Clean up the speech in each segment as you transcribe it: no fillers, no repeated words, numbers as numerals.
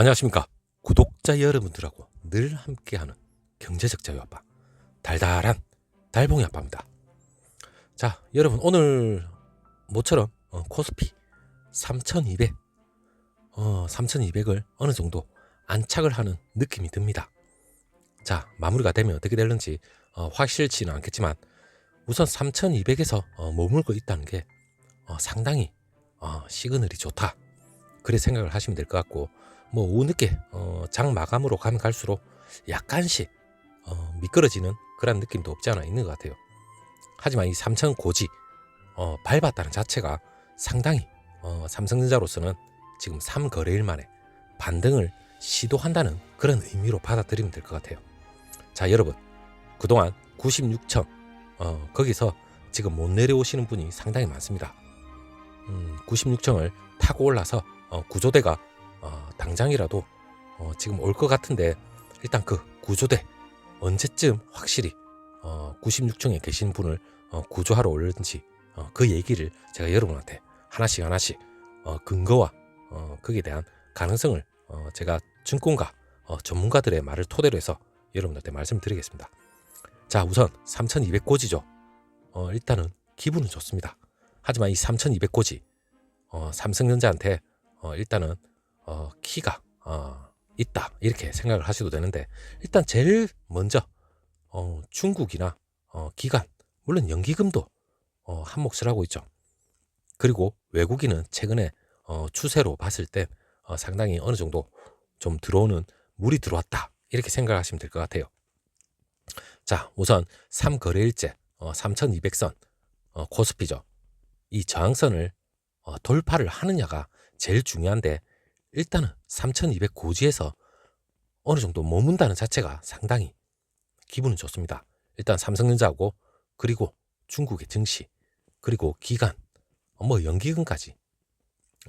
안녕하십니까. 구독자 여러분들하고 늘 함께하는 경제적 자유아빠 달달한 달봉이 아빠입니다. 자, 여러분 오늘 모처럼 코스피 3200 3200을 어느 정도 안착을 하는 느낌이 듭니다. 자, 마무리가 되면 어떻게 될는지 확실치는 않겠지만 우선 3200에서 머물고 있다는 게 상당히 시그널이 좋다, 그래 생각을 하시면 될 것 같고, 뭐 오후 늦게 장 마감으로 가면 갈수록 약간씩 미끄러지는 그런 느낌도 없지 않아 있는 것 같아요. 하지만 이 3000 고지 밟았다는 자체가 상당히 삼성전자로서는 지금 3거래일 만에 반등을 시도한다는 그런 의미로 받아들이면 될 것 같아요. 자, 여러분, 그동안 96천 거기서 지금 못 내려오시는 분이 상당히 많습니다. 96층을 타고 올라서 구조대가 당장이라도 지금 올 것 같은데, 일단 그 구조대 언제쯤 확실히 96층에 계신 분을 구조하러 오려든지 그 얘기를 제가 여러분한테 하나씩 근거와 거기에 대한 가능성을 제가 증권가 전문가들의 말을 토대로 해서 여러분한테 말씀드리겠습니다. 자, 우선 3200 고지죠. 일단은 기분은 좋습니다. 하지만 이 3200 고지 삼성전자한테 일단은 키가 있다, 이렇게 생각을 하셔도 되는데, 일단 제일 먼저 중국이나 기관, 물론 연기금도 한몫을 하고 있죠. 그리고 외국인은 최근에 추세로 봤을 때 상당히 어느 정도 좀 들어오는 물이 들어왔다, 이렇게 생각하시면 될 것 같아요. 자, 우선 3거래일째 3200선 코스피죠. 이 저항선을 돌파를 하느냐가 제일 중요한데, 일단은 3200 고지에서 어느 정도 머문다는 자체가 상당히 기분은 좋습니다. 일단 삼성전자하고, 그리고 중국의 증시, 그리고 기관, 연기금까지,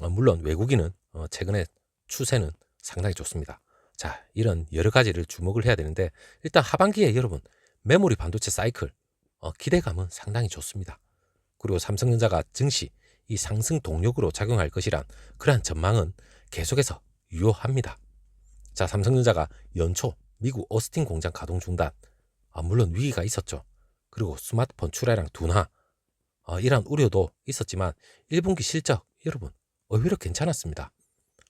물론 외국인은 최근에 추세는 상당히 좋습니다. 자, 이런 여러 가지를 주목을 해야 되는데, 일단 하반기에 여러분 메모리 반도체 사이클 기대감은 상당히 좋습니다. 그리고 삼성전자가 증시 이 상승 동력으로 작용할 것이란 그러한 전망은 계속해서 유효합니다. 자, 삼성전자가 연초 미국 오스틴 공장 가동 중단, 물론 위기가 있었죠. 그리고 스마트폰 출하량 둔화, 이런 우려도 있었지만 1분기 실적 여러분 의외로 괜찮았습니다.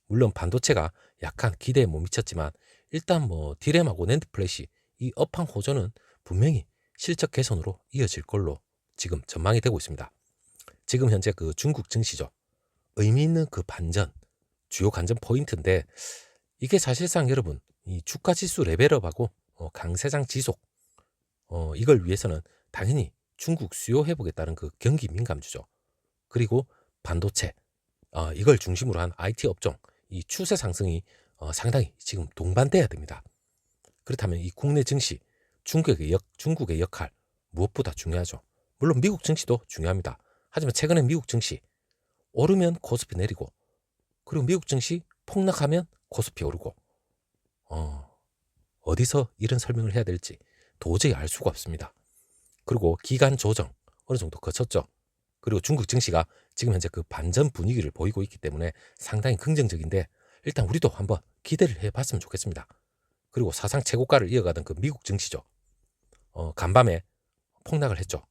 물론 반도체가 약간 기대에 못 미쳤지만, 일단 디램하고 낸드 플래시 이 업황 호조는 분명히 실적 개선으로 이어질 걸로 지금 전망이 되고 있습니다. 지금 현재 그 중국 증시죠. 의미 있는 그 반전, 주요 관전 포인트인데, 이게 사실상 여러분 이 주가 지수 레벨업하고 강세장 지속, 이걸 위해서는 당연히 중국 수요 회복에 따른 그 경기 민감주죠. 그리고 반도체, 이걸 중심으로 한 IT 업종 이 추세 상승이 상당히 지금 동반돼야 됩니다. 그렇다면 이 국내 증시, 중국의 역할 무엇보다 중요하죠. 물론 미국 증시도 중요합니다. 하지만 최근에 미국 증시 오르면 코스피 내리고, 그리고 미국 증시 폭락하면 코스피 오르고, 어디서 이런 설명을 해야 될지 도저히 알 수가 없습니다. 그리고 기간 조정 어느 정도 거쳤죠. 그리고 중국 증시가 지금 현재 그 반전 분위기를 보이고 있기 때문에 상당히 긍정적인데, 일단 우리도 한번 기대를 해봤으면 좋겠습니다. 그리고 사상 최고가를 이어가던 그 미국 증시죠. 간밤에 폭락을 했죠.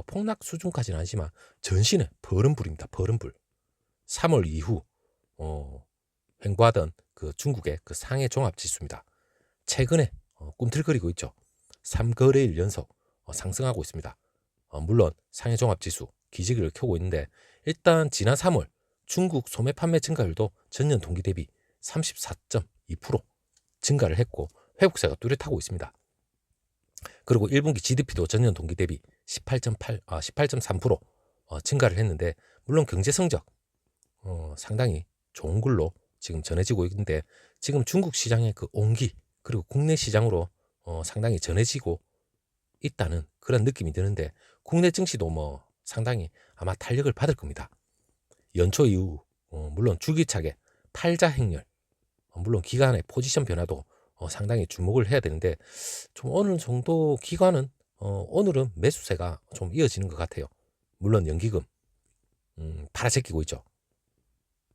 폭락 수준까지는 아니지만 전신에 버른불입니다. 버른불. 3월 이후 횡보하던 그 중국의 그 상해 종합 지수입니다. 최근에 꿈틀거리고 있죠. 3거래일 연속 상승하고 있습니다. 물론 상해 종합 지수 기지개를 켜고 있는데, 일단 지난 3월 중국 소매 판매 증가율도 전년 동기 대비 34.2% 증가를 했고 회복세가 뚜렷하고 있습니다. 그리고 1분기 GDP도 전년 동기 대비 18.3% 증가를 했는데, 물론 경제 성적 상당히 좋은 걸로 지금 전해지고 있는데, 지금 중국 시장의 그 온기, 그리고 국내 시장으로 상당히 전해지고 있다는 그런 느낌이 드는데, 국내 증시도 상당히 아마 탄력을 받을 겁니다. 연초 이후 물론 주기차게 탈자 행렬, 물론 기관의 포지션 변화도 상당히 주목을 해야 되는데, 좀 어느 정도 기관은 오늘은 매수세가 좀 이어지는 것 같아요. 물론 연기금 팔아제끼고 있죠.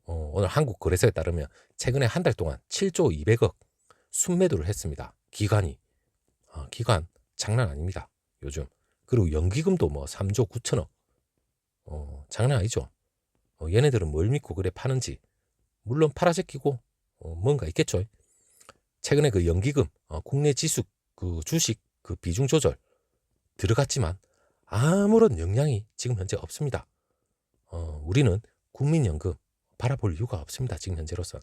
오늘 한국거래소에 따르면 최근에 한 달 동안 7조 200억 순매도를 했습니다. 기관이. 기관 장난 아닙니다. 요즘. 그리고 연기금도 뭐 3조 9천억. 장난 아니죠. 얘네들은 뭘 믿고 그래 파는지. 물론 팔아제끼고 뭔가 있겠죠. 최근에 그 연기금 국내 지수 그 주식 그 비중 조절 들어갔지만 아무런 영향이 지금 현재 없습니다. 우리는 국민연금 바라볼 이유가 없습니다. 지금 현재로서.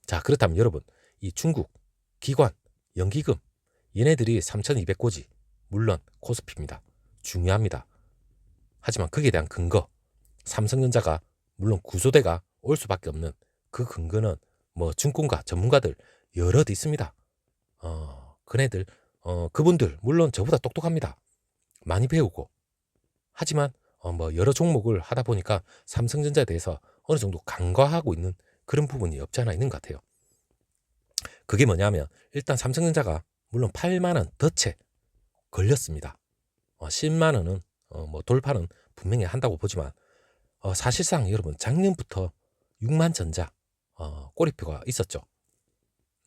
자, 그렇다면 여러분, 이 중국 기관 연기금 얘네들이 3,200고지 물론 코스피입니다. 중요합니다. 하지만 거기에 대한 근거 삼성전자가 물론 구조대가 올 수밖에 없는 그 근거는 뭐 증권가 전문가들 여럿 있습니다. 그네들 그분들 물론 저보다 똑똑합니다. 많이 배우고. 하지만 뭐 여러 종목을 하다 보니까 삼성전자에 대해서 어느 정도 간과하고 있는 그런 부분이 없지 않아 있는 것 같아요. 그게 뭐냐면 일단 삼성전자가 물론 8만 원 덫에 걸렸습니다. 10만 원은 뭐 돌파는 분명히 한다고 보지만 사실상 여러분 작년부터 6만 전자 꼬리표가 있었죠.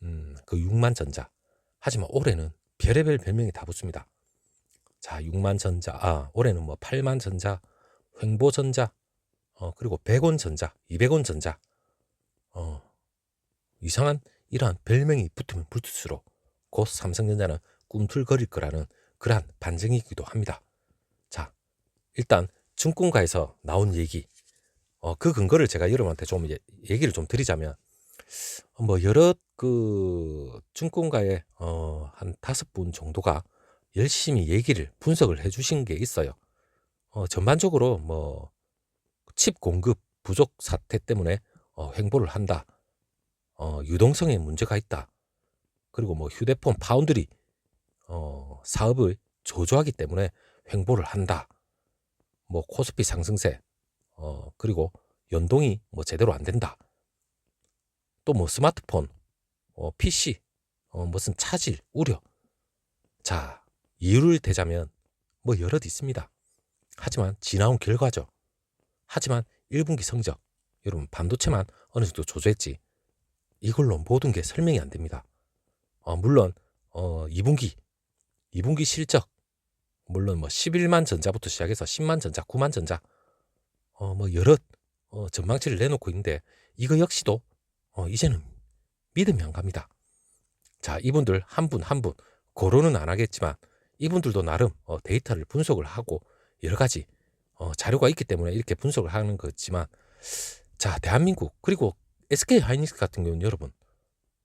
그 6만 전자. 하지만 올해는 별의별 별명이 다 붙습니다. 자, 6만 전자, 올해는 뭐 8만 전자, 횡보 전자, 그리고 100원 전자, 200원 전자, 이상한 이러한 별명이 붙으면 붙을수록 곧 삼성전자는 꿈틀거릴 거라는 그러한 반증이기도 합니다. 자, 일단 증권가에서 나온 얘기, 그 근거를 제가 여러분한테 좀 얘기를 좀 드리자면, 뭐 여러 그 증권가의 한 5분 정도가 열심히 얘기를 분석을 해주신 게 있어요. 전반적으로 뭐 칩 공급 부족 사태 때문에 횡보를 한다. 유동성에 문제가 있다. 그리고 뭐 휴대폰 파운드리 사업을 저조하기 때문에 횡보를 한다. 뭐 코스피 상승세, 그리고 연동이 뭐 제대로 안 된다. 또 뭐 스마트폰, PC, 무슨 차질 우려. 자, 이유를 대자면 뭐 여럿 있습니다. 하지만 지나온 결과죠. 하지만 1분기 성적, 여러분 반도체만 어느 정도 조조했지. 이걸로 모든 게 설명이 안 됩니다. 물론 2분기 실적, 물론 뭐 11만 전자부터 시작해서 10만 전자, 9만 전자, 뭐 여러 전망치를 내놓고 있는데 이거 역시도 이제는 믿음이 안 갑니다. 자, 이분들 한 분 한 분 고론은 안 하겠지만 이분들도 나름 데이터를 분석을 하고 여러 가지 자료가 있기 때문에 이렇게 분석을 하는 거지만, 자, 대한민국 그리고 SK 하이닉스 같은 경우는 여러분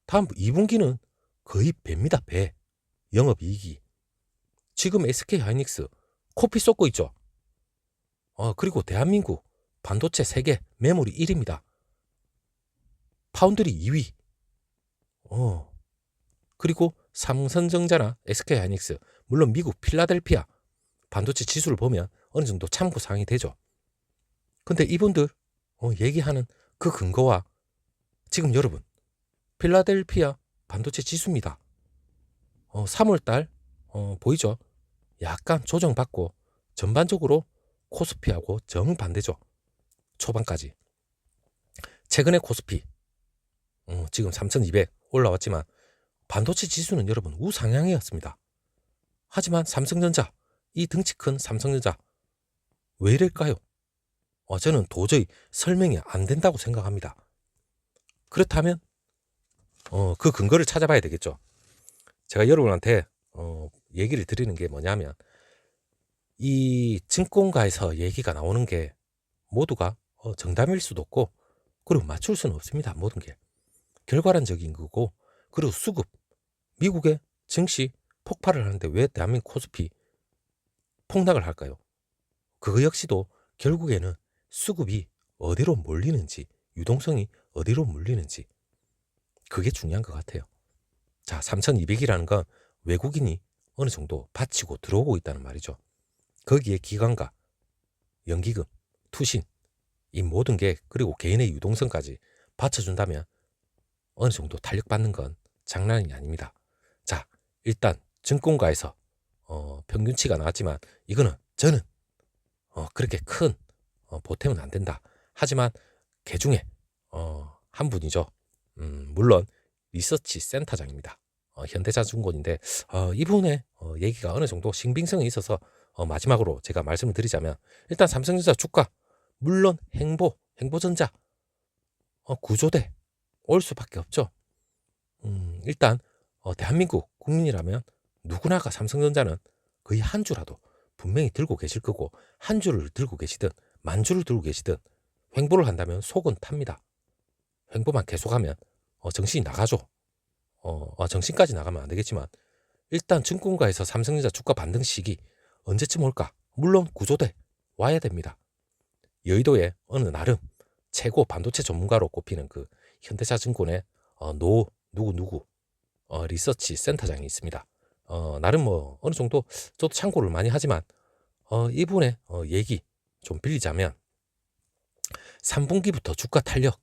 다음 2분기는 거의 배입니다. 배. 영업이익이. 지금 SK 하이닉스 코피 쏟고 있죠. 그리고 대한민국 반도체 세계 메모리 1위입니다. 파운드리 2위. 그리고 삼성전자나 SK 하이닉스, 물론 미국 필라델피아 반도체 지수를 보면 어느 정도 참고 사항이 되죠. 근데 이분들 얘기하는 그 근거와 지금 여러분 필라델피아 반도체 지수입니다. 3월달 보이죠? 약간 조정받고 전반적으로 코스피하고 정반대죠. 초반까지. 최근에 코스피 지금 3200 올라왔지만 반도체 지수는 여러분 우상향이었습니다. 하지만 삼성전자, 이 등치 큰 삼성전자 왜 이럴까요? 저는 도저히 설명이 안 된다고 생각합니다. 그렇다면 그 근거를 찾아봐야 되겠죠. 제가 여러분한테 얘기를 드리는 게 뭐냐면, 이 증권가에서 얘기가 나오는 게 모두가 정답일 수도 없고 그리고 맞출 수는 없습니다. 모든 게 결과론적인 거고, 그리고 수급, 미국의 증시 폭발을 하는데 왜 대한민국 코스피 폭락을 할까요? 그거 역시도 결국에는 수급이 어디로 몰리는지, 유동성이 어디로 몰리는지, 그게 중요한 것 같아요. 자, 3,200이라는 건 외국인이 어느 정도 바치고 들어오고 있다는 말이죠. 거기에 기관과 연기금, 투신, 이 모든 게, 그리고 개인의 유동성까지 받쳐준다면 어느 정도 탄력받는 건 장난이 아닙니다. 자, 일단 증권가에서 평균치가 나왔지만 이거는 저는 그렇게 큰 보탬은 안 된다. 하지만 개중에 한 분이죠. 물론 리서치 센터장입니다. 현대차증권인데 이분의 얘기가 어느 정도 신빙성이 있어서 마지막으로 제가 말씀을 드리자면 일단 삼성전자 주가 물론 행보전자 구조대 올 수밖에 없죠. 일단 대한민국 국민이라면 누구나가 삼성전자는 거의 한 주라도 분명히 들고 계실 거고 한 주를 들고 계시든 만 주를 들고 계시든 횡보를 한다면 속은 탑니다. 횡보만 계속하면 정신이 나가죠. 정신까지 나가면 안 되겠지만 일단 증권가에서 삼성전자 주가 반등 시기 언제쯤 올까? 물론 구조대 와야 됩니다. 여의도에 어느 나름 최고 반도체 전문가로 꼽히는 그 현대차증권의 누구 리서치 센터장이 있습니다. 나름 어느 정도 저도 참고를 많이 하지만 이분의 얘기 좀 빌리자면 3분기부터 주가 탄력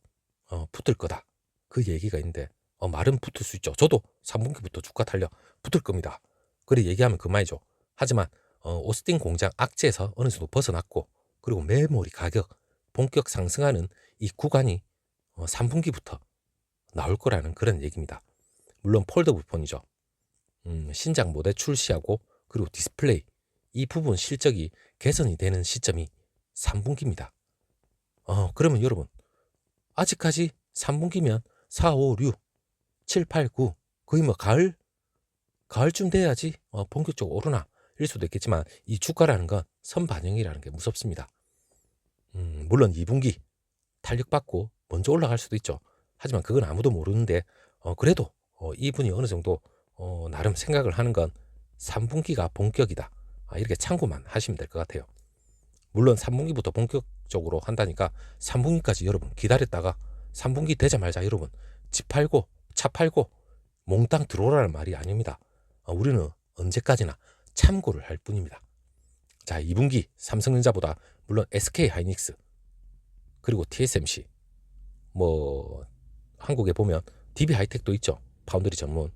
붙을 거다. 그 얘기가 있는데 말은 붙을 수 있죠. 저도 3분기부터 주가 탄력 붙을 겁니다. 그래 얘기하면 그만이죠. 하지만 오스틴 공장 악재에서 어느 정도 벗어났고 그리고 메모리 가격 본격 상승하는 이 구간이 3분기부터 나올 거라는 그런 얘기입니다. 물론 폴더블 폰이죠. 신작 모델 출시하고 그리고 디스플레이 이 부분 실적이 개선이 되는 시점이 3분기입니다. 그러면 여러분 아직까지 3분기면 4, 5, 6, 7, 8, 9 거의 뭐 가을쯤 돼야지 본격적으로 오르나 일 수도 있겠지만 이 주가라는 건 선반영이라는 게 무섭습니다. 물론 2분기 탄력받고 먼저 올라갈 수도 있죠. 하지만 그건 아무도 모르는데 그래도 이분이 어느 정도 나름 생각을 하는 건 3분기가 본격이다. 이렇게 참고만 하시면 될 것 같아요. 물론 3분기부터 본격적으로 한다니까 3분기까지 여러분 기다렸다가 3분기 되자마자 여러분 집 팔고 차 팔고 몽땅 들어오라는 말이 아닙니다. 우리는 언제까지나 참고를 할 뿐입니다. 자, 2분기 삼성전자보다 물론 SK하이닉스 그리고 TSMC 뭐 한국에 보면 DB하이텍도 있죠. 파운드리 전문.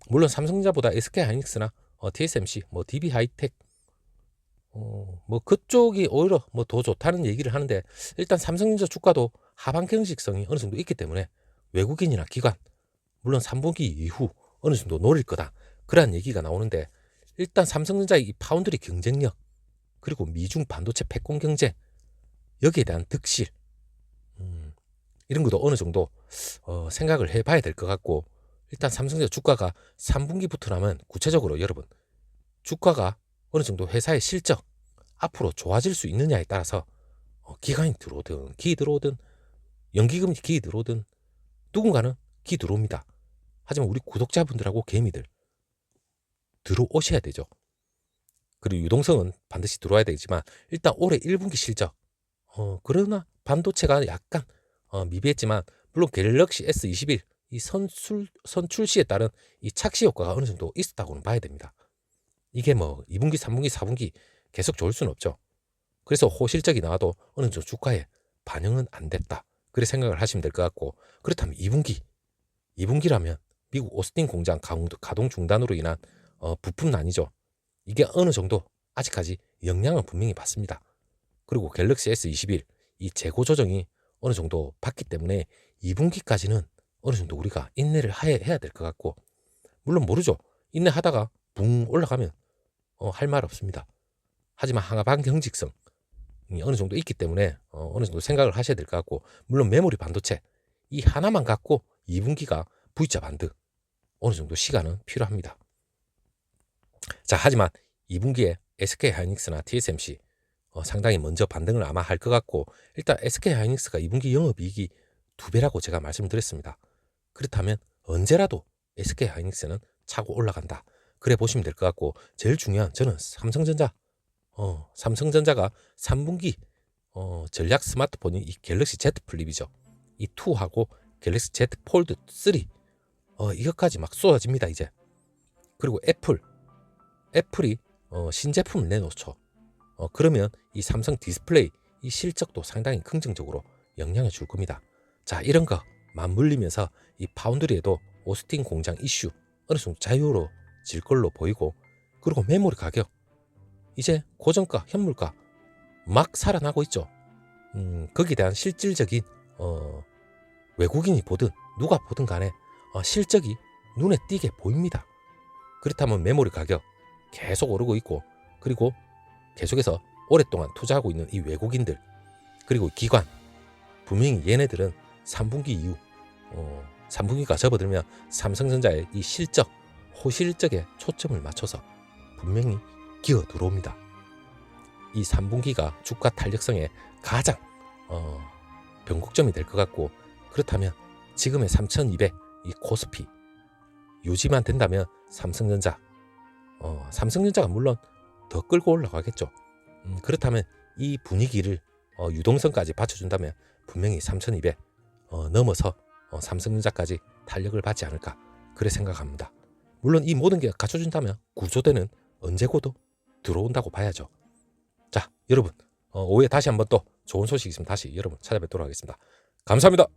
물론 삼성전자보다 SK하이닉스나 TSMC 뭐 DB하이텍 뭐 그쪽이 오히려 뭐 더 좋다는 얘기를 하는데 일단 삼성전자 주가도 하방 경직성이 어느 정도 있기 때문에 외국인이나 기관 물론 3분기 이후 어느 정도 노릴 거다. 그런 얘기가 나오는데 일단 삼성전자의 이 파운드리 경쟁력 그리고 미중 반도체 패권 경쟁 여기에 대한 득실 이런 것도 어느 정도 생각을 해봐야 될 것 같고 일단 삼성전자 주가가 3분기부터라면 구체적으로 여러분 주가가 어느 정도 회사의 실적 앞으로 좋아질 수 있느냐에 따라서 기관이 들어오든 기 들어오든 연기금이 기 들어오든 누군가는 기 들어옵니다. 하지만 우리 구독자분들하고 개미들 들어오셔야 되죠. 그리고 유동성은 반드시 들어와야 되지만 일단 올해 1분기 실적 그러나 반도체가 약간 미비했지만 물론 갤럭시 S21 이 선출시에 따른 이 착시 효과가 어느 정도 있었다고는 봐야 됩니다. 이게 뭐 2분기, 3분기, 4분기 계속 좋을 수는 없죠. 그래서 호실적이 나와도 어느 정도 주가에 반영은 안 됐다. 그래 생각을 하시면 될 것 같고 그렇다면 2분기라면 미국 오스틴 공장 가동 중단으로 인한 부품난이죠. 이게 어느 정도 아직까지 영향은 분명히 받습니다. 그리고 갤럭시 S21 이 재고 조정이 어느 정도 받기 때문에 2분기까지는 어느 정도 우리가 인내를 해야 될 것 같고 물론 모르죠. 인내하다가 붕 올라가면 할 말 없습니다. 하지만 하방 경직성이 어느 정도 있기 때문에 어느 정도 생각을 하셔야 될 것 같고 물론 메모리 반도체 이 하나만 갖고 2분기가 V자 반등 어느 정도 시간은 필요합니다. 자, 하지만 2분기에 SK하이닉스나 TSMC 상당히 먼저 반등을 아마 할 것 같고 일단 SK하이닉스가 2분기 영업이익이 2배라고 제가 말씀드렸습니다. 그렇다면 언제라도 SK하이닉스는 차고 올라간다. 그래 보시면 될 것 같고 제일 중요한 저는 삼성전자가 3분기 전략 스마트폰이 이 갤럭시 Z 플립이죠. 이 2하고 갤럭시 Z 폴드 3 이것까지 막 쏟아집니다 이제. 그리고 애플이 신제품을 내놓죠. 그러면 이 삼성 디스플레이 이 실적도 상당히 긍정적으로 영향을 줄 겁니다. 자, 이런 거 맞물리면서 이 파운드리에도 오스틴 공장 이슈 어느 정도 자유로워질 걸로 보이고 그리고 메모리 가격 이제 고정가 현물가 막 살아나고 있죠. 거기에 대한 실질적인 외국인이 보든 누가 보든 간에 실적이 눈에 띄게 보입니다. 그렇다면 메모리 가격 계속 오르고 있고, 그리고 계속해서 오랫동안 투자하고 있는 이 외국인들, 그리고 기관, 분명히 얘네들은 3분기 이후 3분기가 접어들면 삼성전자의 이 실적, 호실적에 초점을 맞춰서 분명히 기어 들어옵니다. 이 3분기가 주가 탄력성에 가장 변곡점이 될 것 같고, 그렇다면 지금의 3200 이 코스피 유지만 된다면 삼성전자가 물론 더 끌고 올라가겠죠. 그렇다면 이 분위기를 유동성까지 받쳐준다면 분명히 3200 넘어서 삼성전자까지 탄력을 받지 않을까, 그래 생각합니다. 물론 이 모든 게 갖춰준다면 구조대는 언제고도 들어온다고 봐야죠. 자, 여러분, 오후에 다시 한번 또 좋은 소식 있으면 다시 여러분 찾아뵙도록 하겠습니다. 감사합니다.